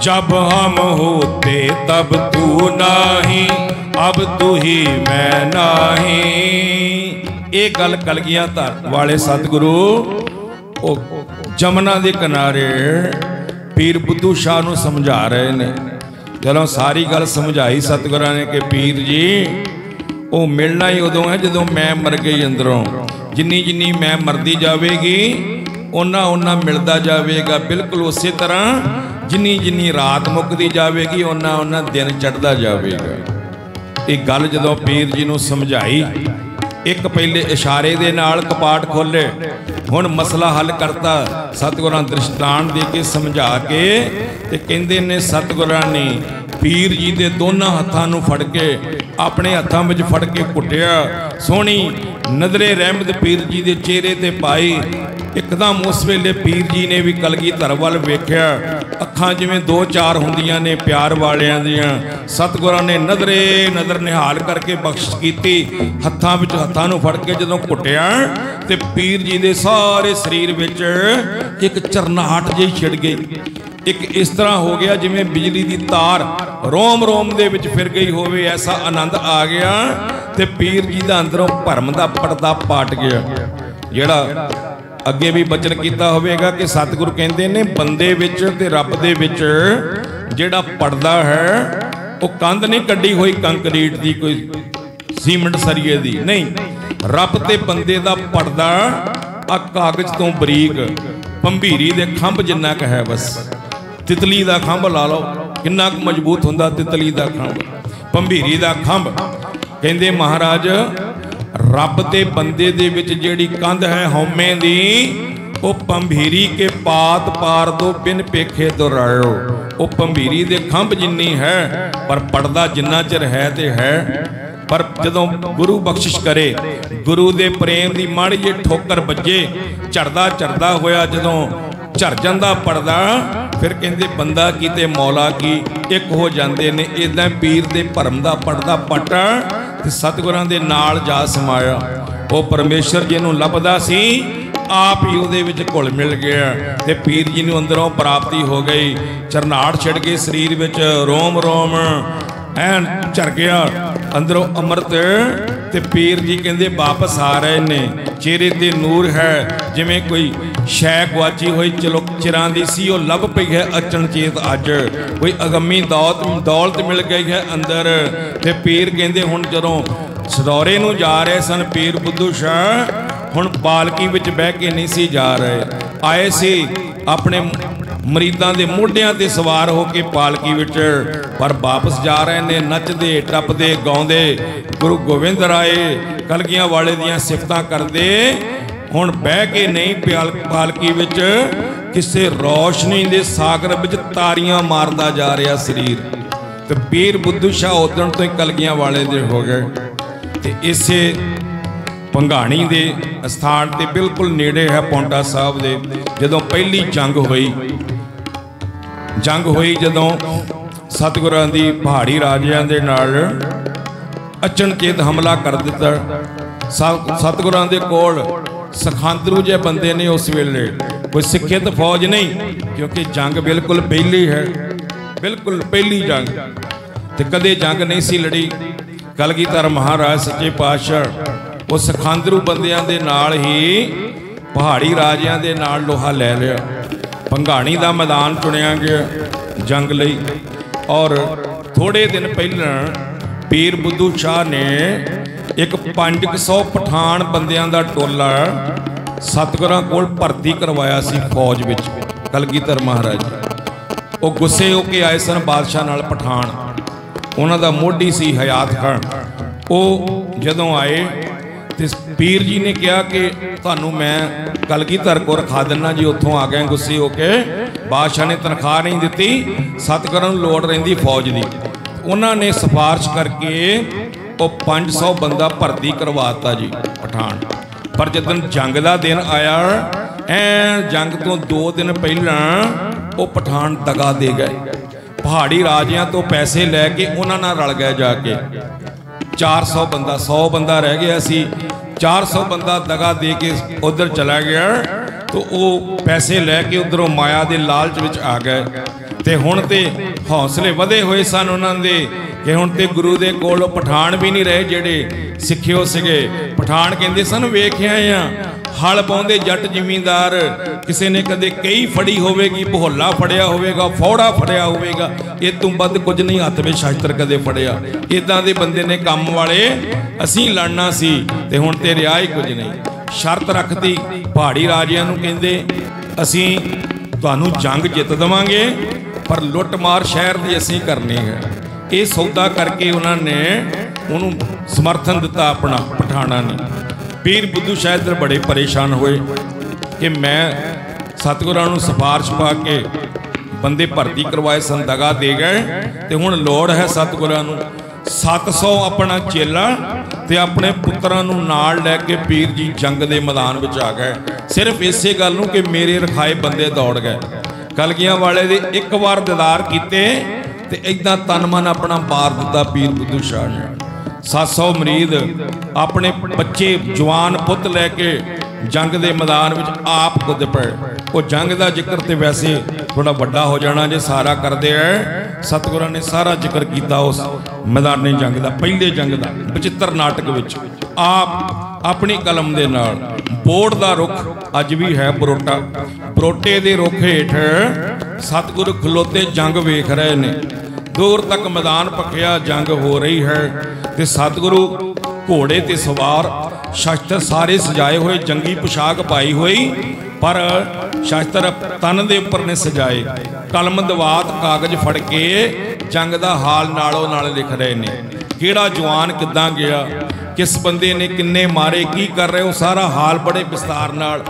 जब हम होते तब तू नाही, अब तू ही मैं नाही। ये गल कलगियां धर वाले सतगुरु जमुना के किनारे पीर बुद्धू शाह नूं समझा रहे ने। चलो सारी गल समझाई सतगुरां ने कि पीर जी वो मिलना ही उदों है जदों मैं मर गई अंदरों। जिन्नी जिन्नी मैं मरदी जाएगी उन्ना उन्ना मिलता जाएगा। बिल्कुल उस तरह जिन्नी जिन्नी रात मुकती जाएगी उन्ना उन्ना दिन चढ़ता जाएगा। ये गल जदों पीर जी नूं समझाई, एक पहले इशारे दे नाल कपाट खोले, हुण मसला हल करता। सतगुरां दृष्टांत दे के समझा के ते कहंदे ने सतगुरां ने पीर जी दे दोनों हत्थां नूं फड़ के अपने हत्थां विच फड़ के कुटिया। सोहनी नजरे रहमत पीर जी दे चेहरे ते पाई। एकदम उस वेले पीर जी ने भी कलगीधर वल वेख्या। अखां जिवें दो चार हुंदियां ने प्यार वालियां दियां। सतगुरां ने नजरे नज़र निहाल करके बख्शिश कीती। हत्थां विच हत्थां नूं फड़ के जदों कुटिया ते पीर जी दे सारे शरीर विच एक चरनाहट जी छिड़ गई। एक इस तरह हो गया जिवें बिजली की तार रोम रोम दे विच फिर गई होवे, ऐसा आनंद आ गया। ते पीर जी दा अंदरों भरम दा पर्दा पाट गया। जिहड़ा अगे भी बचन किया होवेगा कि सतगुरु कहते ने बंदे विच ते रब दे विच जिहड़ा पर्दा है वो कंध नहीं कड्डी हुई कंकरीट दी, कोई सीमेंट सरिये दी नहीं। रब ते बंदे दा पर्दा आ कागज तो बरीक भंभीरी दे खंभ जिन्ना क है। बस तितली दा खंभ ला लो किन्ना क मजबूत हुंदा तितली दा खंभ, भंभीरी दा खंभ। कहंदे महाराज रब ते बंदे दे विच जिहड़ी कंध है हौमे दी, वो भंभीरी के पात पार दो बिन पेखे तो रायो। वो भंभीरी दे खंभ जिन्नी है पर पर्दा जिन्ना चिर है ते है। पर जदों गुरु बख्शिश करे, गुरु दे प्रेम दी माड़ी जी ठोकर बजे, झड़दा झड़दा होया जदों झड़ जांदा पर्दा, फिर कहंदे बंदा की ते मौला की एक हो जांदे ने। इदां पीर दे भरम दा पर्दा पटा ते सतगुरां दे नाल जा समाया। वो परमेश्वर जिन्हों लभदा सी आप ही उहदे विच घुल मिल गया ते पीर जी नूं अंदरों प्राप्ति हो गई। चरनाहट छिड़ के शरीर विच रोम रोम ऐन झर गया, अंदरों अमृत। ते पीर जी कहंदे वापस आ रहे ने। चेहरे ते नूर है जिवें कोई शै गुआची हुई चलो चिरां दी सी, वो लभ पई है अचनचेत अज। कोई अगम्मी दौलत मिल गई है अंदर। ते पीर कहंदे हुण जदों सदौरे नूं जा रहे सन पीर बुद्धू शाह, हुण पालकी विच बह के नहीं सी जा रहे। आए सी अपने मरीदां दे मोढियां ते सवार होके पालकी विच, पर वापस जा रहे ने नचदे टपदे गाउंदे। गुरु गोविंद राय कलगियां वाले दियां सिफतां करदे। हुण बह के नहीं पालकी विच किसे रोशनी दे सागर विच तारियां मारदा जा रहा शरीर। ते पीर बुद्धू शाह उदण तो ही कलगियां वाले दे हो गए। ते इसे भंगाणी दे स्थान ते बिल्कुल नेड़े है पौंटा साहब दे जदों पहली जंग होई जदों सतगुरां दी पहाड़ी राजियां दे नाल अचनचेत हमला कर दिता। सतगुरां दे कोल सखांदरू जे बंदे ने उस वेले, कोई सिखियत फौज नहीं, क्योंकि जंग बिल्कुल पहली है, बिल्कुल पहली जंग। ते कदे जंग नहीं सी लड़ी। कलगीधर महाराज सच्चे पातशाह वो सखांदरू बंदियां दे नाल ही पहाड़ी राजियां दे नाल लोहा लै लिया। भंगाणी दा मैदान चुनिया गया जंग लई। और थोड़े दिन पहला पीर बुद्धू शाह ने एक 500 पठान बंदियां दा टोला सतगुरां कोल भर्ती करवाया सी फौज विच। कलगीधर महाराज वो गुस्से होके आए सन बादशाह नाल। पठान उन्हां दा मोढी सी हयात खान। वो जदों आए तो पीर जी ने कहा कि तुहानू मैं कलगीधर को रखा देना जी। उत्थों आ गए गुस्से होके। बादशाह ने तनख्वाह नहीं दी, सतगुरां नूं लोड़ रहिंदी फौज की। उन्होंने सिफारिश करके वो 500 बंदा भर्ती करवाता जी पठान। पर जदन जंग का दिन आया, जंग तो 2 दिन पहला वो पठान दगा दे गए। पहाड़ी राजियां तो पैसे लैके उन्हां नाल रल गए जाके। 400 बंदा 100 बंदा रह गया सी। 400 बंदा दगा दे के उधर चला गया। तो वो पैसे लैके उधरों माया के लालच विच आ गए। ते हुण ते हौसले वधे होए सन उन्हां दे कि हुण ते गुरु दे कोल पठान भी नहीं रहे जिहड़े सिੱਖਿਓ सीगे। पठान कहंदे सन वेखिया आ हल पाउंदे जट जिमींदार, किसी ने कदे कई फड़ी होवेगी, भोला फड़िया होवेगा, फौड़ा फड़िया होवेगा, ये तों वध कुछ नहीं हत्थ विच शास्त्र कदे फड़िया। इदां दे बंदे ने काम वाले असीं लड़ना सी ते हुण ते रिहा ही कुछ नहीं। शर्त रखती पहाड़ी राजियां नूं कहंदे असीं तुहानूं जंग जित देवांगे पर लुੱਟ मार शहर दी असीं करनी है। ये सौदा करके उन्होंने उन्होंने समर्थन दिता अपना पठाना ने। पीर बुद्धू शाह बड़े परेशान हुए कि मैं सतगुरां नूं सिफारिश पा के बंदे भर्ती करवाए सन, दगा दे गए तो हुण लोड़ है सतगुरां नूं 700 अपना चेला ते अपने पुत्रां नूं नाल लैके पीर जी जंग दे मैदान विच आ गए। सिर्फ इसे गल नूं कि मेरे रखाए बंदे दौड़ गए। कलगियां वाले दे एक बार दीदार कीते ते इदां तन मन अपना बार दिता पीर बुद्धू शाह ने। 700 मरीद अपने बच्चे जवान पुत लैके जंग के मैदान में आप कुद पे। वो जंग का जिक्र तो वैसे थोड़ा बड़ा हो जाना जे सारा करते हैं। सतगुरां ने सारा जिक्र किया उस मैदानी जंग का, पहले जंग का बचित्र नाटक विच। आप अपनी कलम के नाल बोड़ का रुख अज भी है बरोटा, बरोटे के रुख हेठ सतगुरु खलोते जंग वेख रहे ने। दूर तक मैदान पखिया जंग हो रही है ते सतगुरु घोड़े ते सवार, शस्त्र सारे सजाए हुए, जंगी पोशाक पाई हुई, पर शस्त्र तन दे उपर ने सजाए। कलम दवात कागज फड़ के जंग का हाल नालों नाल लिख रहे ने। किहड़ा जवान किदां गया, किस बंदे ने किन्ने मारे, की कर रहे हो, सारा हाल बड़े विस्तार नाल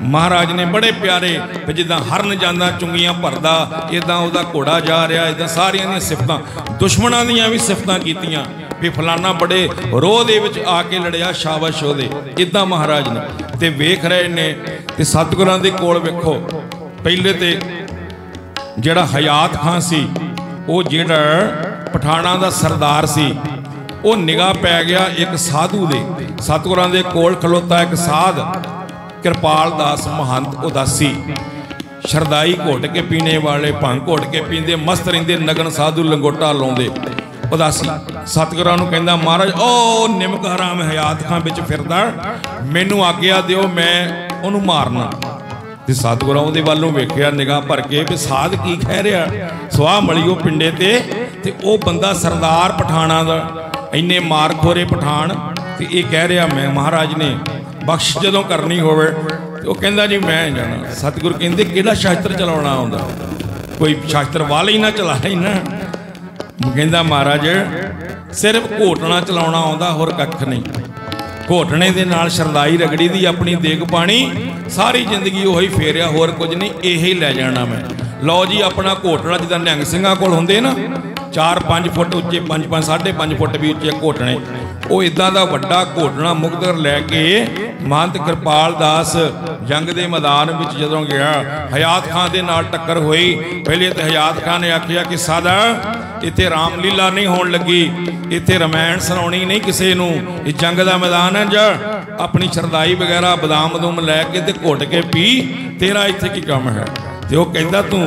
महाराज ने बड़े प्यारे जिदा हरन जाना चुंगियां भरदा इदा वह घोड़ा जा रहा, इदा सारिया दी सिफत दुश्मनों दियां भी सिफत कीतियां भी फलाना बड़े रोह दे विच आके लड़िया, शाबाश ओहदे, इदा महाराज ने ते वेख रहे ने। ते सतगुरां दे कोल वेखो पहले ते जिहड़ा हयात खां सी, वो जिहड़ा पठाणा दा सरदार सी, वो निगाह पै गया एक साधु दे। सतगुरां दे कोल खलोता एक साध कृपाल दास महंत उदासी, शरदाई घोट के पीने वाले, भंग घोट के पींदे, मस्त रहिंदे, नगन साधु लंगोटा लाउंदे। उदासी सतगुरां नूं कहंदा महाराज ओ निमक हराम हयात खां विच फिरदा, मैनूं आग्या दिओ मैं उहनूं मारना। ते सतगुरां उहदे वल नूं वेखिया निगाह भर के भी साध की कह रहा, सुआह मलिओ पिंडे ते ओ बंदा सरदार पठाणा दा, इन्ने मार खोरे पठान, ते ये कह रहा मैं महाराज ने बख्श जदों करनी होवे तो कहंदा जी मैं जाना। सतगुरु कहंदे किहड़ा शास्त्र चलाउणा आउंदा, कोई शास्त्र वाल ही ना चलाए ना। कहंदा महाराज सिर्फ घोटना चलाउणा आउंदा, होर कख नहीं। घोटने दे नाल शरदाई रगड़ी दी अपनी देग पानी, सारी जिंदगी उही फेरिया, होर कुछ नहीं, यही लै जाना मैं। लो जी अपना घोटना जिद्दां निहंग सिंघां कोल हुंदे ना, 4-5 फुट उच्चे, 5-5 साढ़े 5 फुट भी उच्चे घोटने, वो इदां दा वड्डा घोटना मुकदर लैके महंत कृपाल दास जंग के मैदान में जदों गया, हयात खां दे नाल टक्कर हुई। पहले तो हयात खां ने आखिया कि सादा इत्थे रामलीला नहीं होण लगी, इत्थे रमायण सुनाउणी नहीं किसी नूं, ये जंग का मैदान है, जा अपनी शरदाई वगैरह बदाम बदूम लैके ते घुट के पी, तेरा इत्थे की काम है। ते वो कहंदा तूं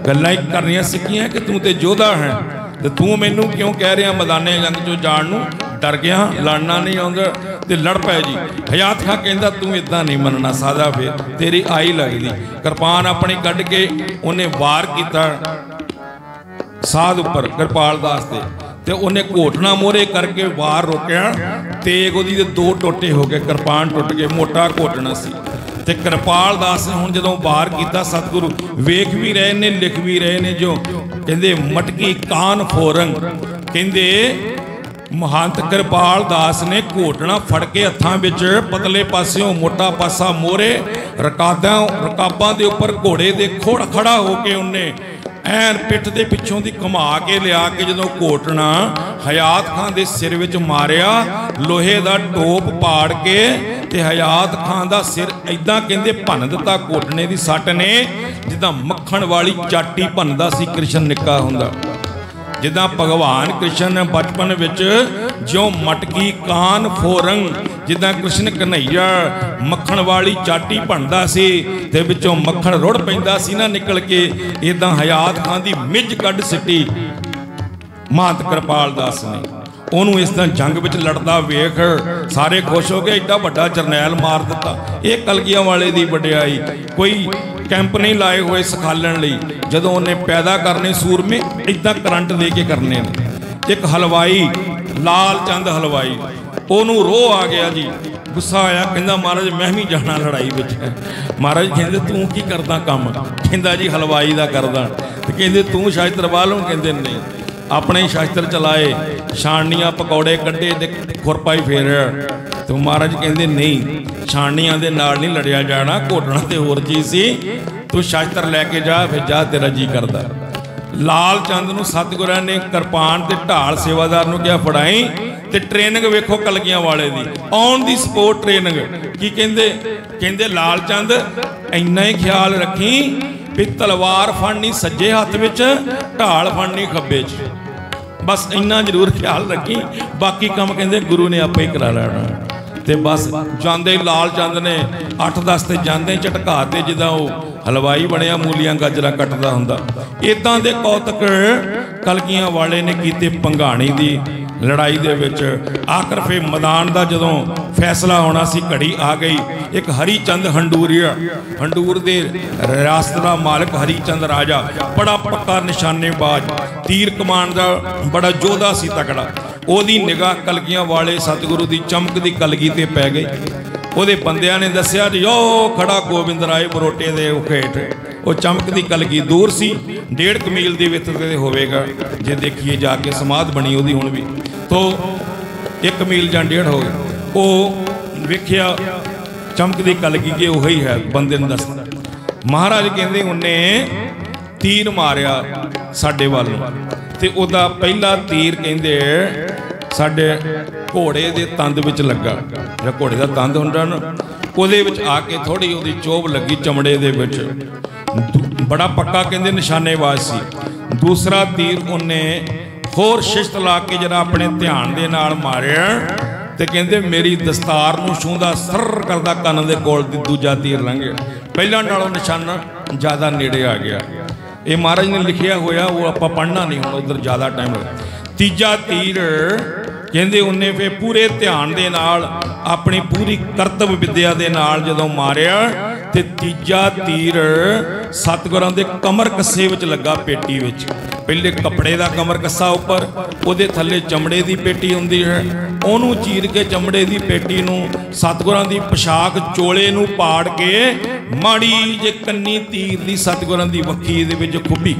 गल्लां करनियां सिक्खियां कि तूं ते योद्धा है, तो तू मैनू क्यों कह रहा मैदाने जंग चो जाण नूं, डर गया, लड़ना नहीं आउंदा ते लड़ पै जी। हयात खां कहंदा तू इदां नहीं मनना सादा, फिर तेरी आई लगदी। कृपान अपनी कढ के उन्हें वार किया साध उपर कृपाल दास ते उन्हें घोटना मोहरे करके वार रोकया, तेग उहदी दे 2 टोटे हो गए, कृपान टुट गए, मोटा घोटना सी। ते कृपाल दास ने हुण जदों वार किया, सतगुरु वेख भी रहे ने, लिख भी रहे ने, जो कहंदे मटकी कान फोरंग, कहंदे महंत कृपाल दास ने घोटना फड़ के हत्थां विच पतले पासियों मोटा पासा मोहरे रकाबां दे उपर घोड़े दे खोड़ खड़ा होके उन्हें ऐन पिठ दे पिछों दी घुमा के लिया के जदों घोटना हयात खां दे सिर विच मारिया, लोहे दा टोप पाड़ के ते हयात खां दा सिर इदां कहंदे भन्न दिता घोटने दी सट ने, जिद्दां मक्खण वाली चाटी भन्नदा सी कृष्ण निक्का हुंदा। जिदा भगवान कृष्ण बचपन विच ज्यों मटकी कान फोरंग जिद्दां कृष्ण कन्हैया मक्खण वाली चाटी भंदा सी ते विचों मक्खण रुड़ पैंदा सी ना निकल के, इदां हयात खां दी मिज कढ सिटी महंत कृपाल दास ने। ਉਹਨੂੰ इस तरह जंग विच लड़दा वेख सारे खुश हो गए, एडा वड्डा जरनैल मार दिता। ये कलगियां वाले दी वडियाई, कोई कैंप नहीं लाए हुए सिखालण लई, जदों उन्हें पैदा करने सूरमे इदां करंट दे के करने। एक हलवाई लाल चंद हलवाई, ਉਹਨੂੰ रोह आ गया जी, गुस्सा आया, कहंदा महाराज मैं भी जाना लड़ाई विच। महाराज कहंदे तू की करदा काम? कहंदा जी हलवाई दा करदा। ते कहंदे तू शास्त्र वालों? कहंदे नहीं, अपने ही शास्त्र चलाए, छाणनियां पकौड़े कड्ढे ते खुरपाई फेरिया। तो महाराज कहंदे नहीं, छाणनियां दे नाल नहीं लड़िया जाना, घोटना ते होर चीज़ सी, तू शास्त्र लैके जा, फिर जा तेरा जी करदा। लाल चंद नूं सतगुरां ने किरपान ते ढाल सेवादार नूं कहा फड़ाई, ते ट्रेनिंग वेखो कलगियां वाले दी, ऑन दी स्पॉट ट्रेनिंग। की कहंदे? कहंदे लाल चंद इन्ना ही ख्याल रखी भी तलवार फड़नी सज्जे हथ विच, ढाल फड़नी खब्बे च, बस इन्ना जरूर ख्याल रखी, बाकी काम कहंदे गुरु ने आपे ही करा लेना। ते बस जांदे लाल चंद ने 8-10 ते जांदे झटकाते, जिद्दां वो हलवाई बनया मूलियां गाजरा कटदा हुंदा। इदां दे कौतक कलगियां वाले ने कीते भंगाणी दी लड़ाई दे विच। आखिर फिर मैदान का जदों फैसला होना सी, घड़ी आ गई। एक हरीचंद हंडूरिया, हंडूर दे रियासत का मालिक हरीचंद राजा, बड़ा पक्का निशानेबाज, तीर कमान का बड़ा योद्धा सी तगड़ा। ओदी निगाह कलगियां वाले सतगुरु की चमक की कलगी ते पै गई। ਉਹਦੇ ਬੰਦਿਆਂ ने दस्या जी ਉਹ खड़ा गोबिंद राय बरोटे ਦੇ हेठ, वो चमक की कलगी दूर सी, 1.5 मील की विथ ते होवेगा जे देखिए जाके समाध बनी ਉਹਦੀ ਹੁਣ भी, तो 1 मील ਜਾਂ 1.5 हो गया। वो वेख्या चमक की कलगी के वही है बंदे ने दस। महाराज कहते उन्हें तीर मारिया साडे वाल, ते ਉਹਦਾ पहला तीर कहते साडे घोड़े के तंद विच लगा, जो घोड़े का तंद हुंदा ना ਉਹਦੇ ਵਿੱਚ आ के थोड़ी ਉਹਦੀ चोभ लगी चमड़े दे विच, बड़ा पक्का कहते निशानेबाज सी। दूसरा तीर उन्हें होर शिश्त ला के जरा अपने ध्यान दे नाल मारिया, ते कहते मेरी दस्तार नूं छूंदा सर करदा कन्न दे कोल दूजा तीर लंघ गया, पहला नालों निशाना ज़्यादा नेड़े आ गया। ये महाराज ने लिखिया होया, वो आपां पढ़ना नहीं हुण, उधर ज़्यादा टाइम लगा। तीजा तीर कहते उन्हें फिर पूरे ध्यान दे नाल अपनी पूरी करतब विद्या दे नाल जदों मारिया, ते तीजा तीर सतगुरां दे कमर कस्से विच लगा, पेटी विच। पहले कपड़े का कमर कस्सा उपर, उहदे थल्ले चमड़े की पेटी हुंदी है, उहनूं चीर के चमड़े की पेटी नूं सतगुरां दी पोशाक चोले नूं पाड़ के माड़ी जे कन्नी तीर दी सतगुरां दी वक्खी दे विच खुब्बी,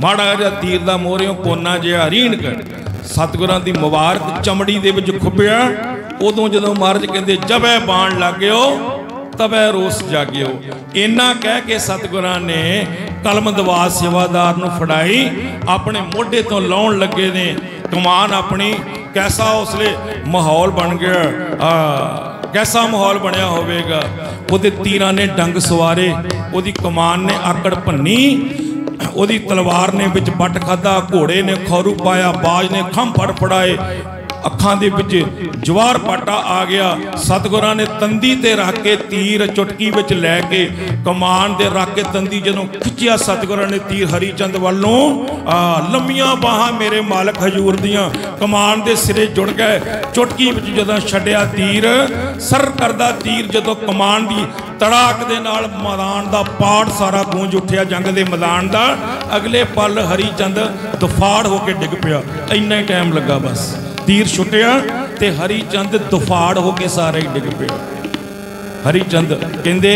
माड़ा जिहा तीर दा मोहरियों कोना जिहा रीण कर सतगुरां दी मुबारक चमड़ी दे विच खुब्बिया। उदों जदों महाराज कहंदे जबै बाण लाग्यो तबै रोस जागियो, इन्ना कह के सतगुरां ने कलम दवाज सेवादार नूं फड़ाई, अपने मोढे तो लाउण लगे ने कमान अपनी। कैसा उसले माहौल बन गया, कैसा माहौल बनया होवेगा। उहदे तीरां ने डंग सवारे, उहदी कमान ने आकड़ भन्नी, उहदी तलवार ने विच बट खाधा, घोड़े ने खौरू पाया, बाज ने खंभ फड़ फड़ाए, अखां दे विच जवार पाटा आ गया। सतगुरां ने तंदी ते रख के तीर चुटकी विच लैके कमान दे रख के तंदी जदों खिंचिया, सतगुरां ने तीर हरीचंद वालों लंबियां बाहां मेरे मालक हजूर दियां कमान दे सिरे जुड़ गए। चुटकी विच जदों छड्डिया तीर, सर करदा तीर जदों कमान दी तड़ाक दे नाल मैदान दा पाड़ सारा गूंज उठिया, जंग दे मैदान दा। अगले पल हरीचंद दुफाड़ होके डिग पिया, इन्ना ही टाइम लगा, बस तीर छुटिया ते हरीचंद दुफाड़ होके सारे डिग पिया। हरीचंद कहंदे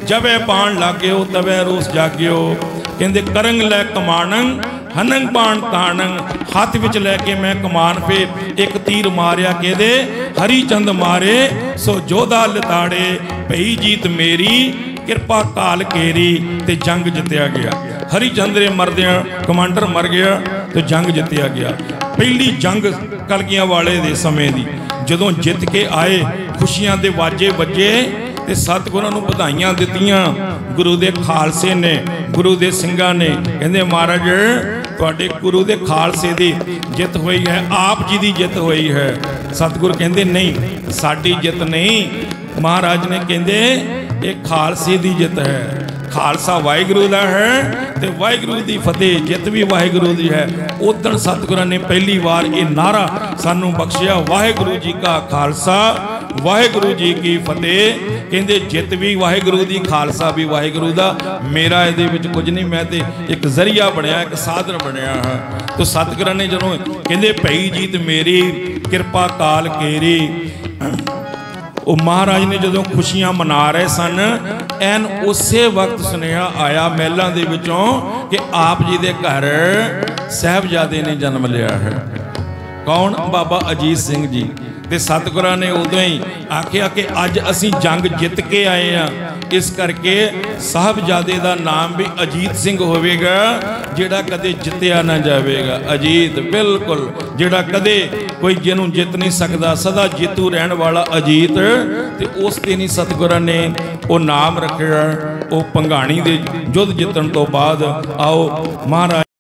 जबै बाण लाग्यो तबै रोस जागियो, कहंदे करंग लै कमानंग हनंग बाण तानंग, हाथ विच लैके मैं कमान फिर एक तीर मारिया, कहदे हरीचंद मारे सो जोधा लताड़े, भई जीत मेरी किरपा काल केरी, ते जंग जितया गया। हरीचंद ने मरदियां कमांडर मर गया, तो जंग जितया गया। पहली जंग कलगियां वाले दे समय दी, जदों जित के आए खुशियां दे वाजे बजे, ते सतगुरां नूं बधाइयां दित्तियां। गुरु दे खालसे ने, गुरु दे सिंघां ने, कहंदे महाराज तुहाडे गुरु दे खालसे दी जित हुई है, आप जी दी जित हुई है। सतगुरु कहंदे नहीं साडी जित नहीं, महाराज ने कहंदे ये खालसे दी जित है। खालसा वाहिगुरु दा है ते वाहिगुरु दी फतेह, जित भी वाहिगुरु दी है। उदण सतगुरां ने पहली बार ये नारा सानू बख्शिया, वाहिगुरु जी का खालसा वाहिगुरु जी की फतेह। कहंदे जित भी वाहिगुरु दी, खालसा भी वाहिगुरु दा। मेरा इहदे विच कुछ नहीं, मैं ते एक जरिया बनया, एक साधन बनया है। तो सतगुरां ने जदों कहंदे भई जीत मेरी किरपा काल केरी, वो महाराज ने जदों खुशियां मना रहे सन, एन उसे वक्त सुनेहा आया महलों दे विचों कि आप जी दे घर साहिबजादे ने जन्म लिया है। कौन? बाबा अजीत सिंह जी। ते सतगुरां ने उदों ही आखिया कि अज असीं जंग जित के आए हैं, इस करके साहिबजादे दा नाम भी अजीत सिंह होवेगा, जिहड़ा कदे जित्या ना जावेगा। अजीत बिल्कुल, जिहड़ा कदे कोई जिन्हों जित नहीं सकता, सदा जीतू रहने वाला अजीत। ते उस दिन ही सतगुरां ने वो नाम रखिया। वो भंगाणी दे युद्ध जितण तो बाद आओ महाराज